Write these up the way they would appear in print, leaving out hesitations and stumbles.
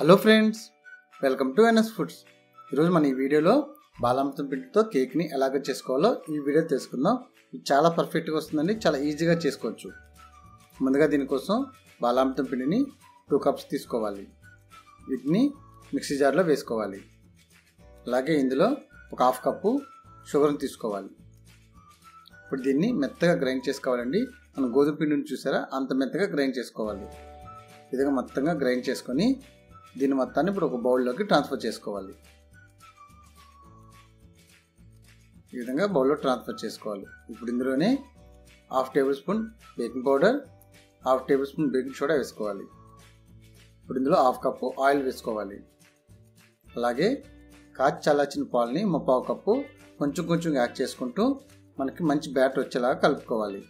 Hello friends, welcome to NS Foods. ఈరోజు మన ఈ వీడియోలో బాలామృతం పిండితో కేక్ని ఎలాగ చేసుకోవాలో ఈ వీడియో తెలుసుకుందాం. ఇది చాలా పర్ఫెక్ట్గా వస్తుందండి, చాలా ఈజీగా చేసుకోవచ్చు. ముందుగా దీనికోసం బాలామృతం పిండిని 2 కప్స్ తీసుకోవాలి. వీటిని మిక్సీ జార్లో వేసుకోవాలి. అలాగే ఇందులో ఒక 1/2 కప్పు షుగర్ని తీసుకోవాలి. ఇప్పుడు దీన్ని మెత్తగా గ్రైండ్ చేసుకోవాలండి. మనం గోధుమ పిండిని చూసారా, అంత మెత్తగా గ్రైండ్ చేసుకోవాలి. ఈ విధంగా మొత్తంగా గ్రైండ్ చేసుకొని దీని మొత్తాన్ని ఇప్పుడు ఒక బౌల్లోకి ట్రాన్స్ఫర్ చేసుకోవాలి. ఈ విధంగా బౌల్లో ట్రాన్స్ఫర్ చేసుకోవాలి. ఇప్పుడు ఇందులోనే 1/2 table spoon baking powder, 1/2 table spoon baking soda వేసుకోవాలి. ఇప్పుడు ఇందులో 1/2 కప్పు ఆయిల్ వేసుకోవాలి. అలాగే కాచి చల్లార్చిన పాలని 1/4 కప్పు కొంచెం కొంచెం యాడ్ చేసుకుంటూ మనకి మంచి బ్యాటర్ వచ్చేలాగా కలుపుకోవాలి.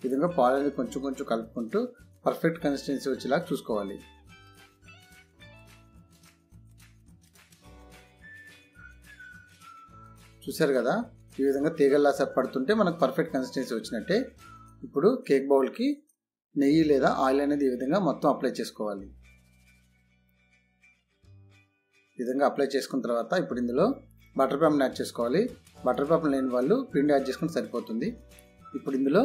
ఈ విధంగా పాలు అనేది కొంచెం కొంచెం కలుపుకుంటూ పర్ఫెక్ట్ కన్సిస్టెన్సీ వచ్చేలాగా చూసుకోవాలి. చూసారు కదా, ఈ విధంగా తీగల్లా పడుతుంటే మనకు పర్ఫెక్ట్ కన్సిస్టెన్సీ వచ్చినట్టే. ఇప్పుడు కేక్ బౌల్కి నెయ్యి లేదా ఆయిల్ అనేది ఈ విధంగా మొత్తం అప్లై చేసుకోవాలి. ఈ విధంగా అప్లై చేసుకున్న తర్వాత ఇప్పుడు ఇందులో బటర్ పేపర్ని యాడ్ చేసుకోవాలి. బటర్ పేపర్ లేని వాళ్ళు పిండి యాడ్ చేసుకుని సరిపోతుంది. ఇప్పుడు ఇందులో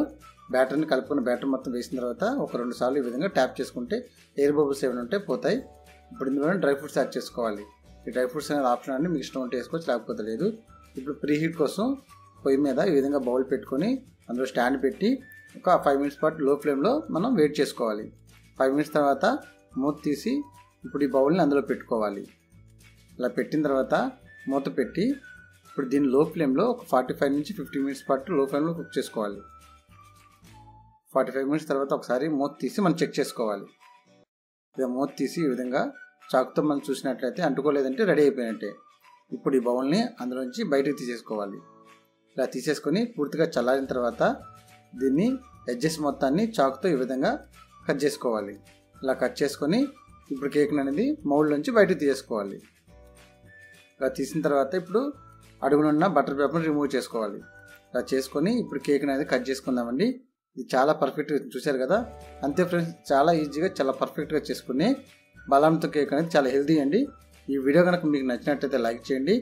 బ్యాటర్ని కలుపుకున్న బ్యాటర్ మొత్తం వేసిన తర్వాత ఒక 2 సార్లు ఈ విధంగా ట్యాప్ చేసుకుంటే ఎయిర్ బబుల్స్ ఏమైనా ఉంటే పోతాయి. ఇప్పుడు ఇందులో డ్రై ఫ్రూట్స్ యాడ్ చేసుకోవాలి. ఈ డ్రై ఫ్రూట్స్ అనేది ఆప్షన్ అండి, మీకు ఇష్టం ఉంటే వేసుకోవచ్చు, లేకపోతే లేదు. ఇప్పుడు ప్రీ హీట్ కోసం పొయ్యి మీద ఈ విధంగా బౌల్ పెట్టుకొని అందులో స్టాండ్ పెట్టి ఒక 5 మినిట్స్ పాటు లో ఫ్లేమ్లో మనం వెయిట్ చేసుకోవాలి. 5 మినిట్స్ తర్వాత మూత తీసి ఇప్పుడు ఈ బౌల్ని అందులో పెట్టుకోవాలి. ఇలా పెట్టిన తర్వాత మూత పెట్టి ఇప్పుడు దీన్ని లో ఫ్లేమ్లో ఒక 45 నుంచి 50 మినిట్స్ పాటు లో ఫ్లేమ్లో కుక్ చేసుకోవాలి. 45 మినిట్స్ తర్వాత ఒకసారి మూత తీసి మనం చెక్ చేసుకోవాలి. ఇక మూత తీసి ఈ విధంగా చాకుతో మనం చూసినట్లయితే అంటుకోలేదంటే రెడీ అయిపోయినట్టే. ఇప్పుడు ఈ బౌల్ని అందులోంచి బయటకు తీసేసుకోవాలి. ఇలా తీసేసుకొని పూర్తిగా చల్లారిన తర్వాత దీన్ని ఎడ్జెస్ మొత్తాన్ని చాకుతో ఈ విధంగా కట్ చేసుకోవాలి. ఇలా కట్ చేసుకొని ఇప్పుడు కేక్ అనేది మౌల్డ్ నుంచి బయటకు తీసేసుకోవాలి. ఇలా తీసిన తర్వాత ఇప్పుడు అడుగునున్న బటర్ పేపర్ని రిమూవ్ చేసుకోవాలి. ఇలా చేసుకొని ఇప్పుడు కేక్ అనేది కట్ చేసుకుందామండి. ఇది చాలా పర్ఫెక్ట్గా చూశారు కదా, అంతే ఫ్రెండ్స్, చాలా ఈజీగా చాలా పర్ఫెక్ట్గా చేసుకునే బాలామృతం కేక్ అనేది చాలా హెల్తీ అండి. ఈ వీడియో కనుక మీకు నచ్చినట్లయితే లైక్ చేయండి.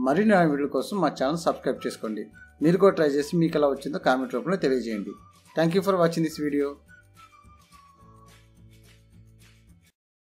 మరిన్ని వీడియోల కోసం మా ఛానల్ సబ్స్క్రైబ్ చేసుకోండి. మీరు కూడా ట్రై చేసి మీకు ఎలా వచ్చిందో కామెంట్ రూపంలో తెలియజేయండి. Thank you for watching this video.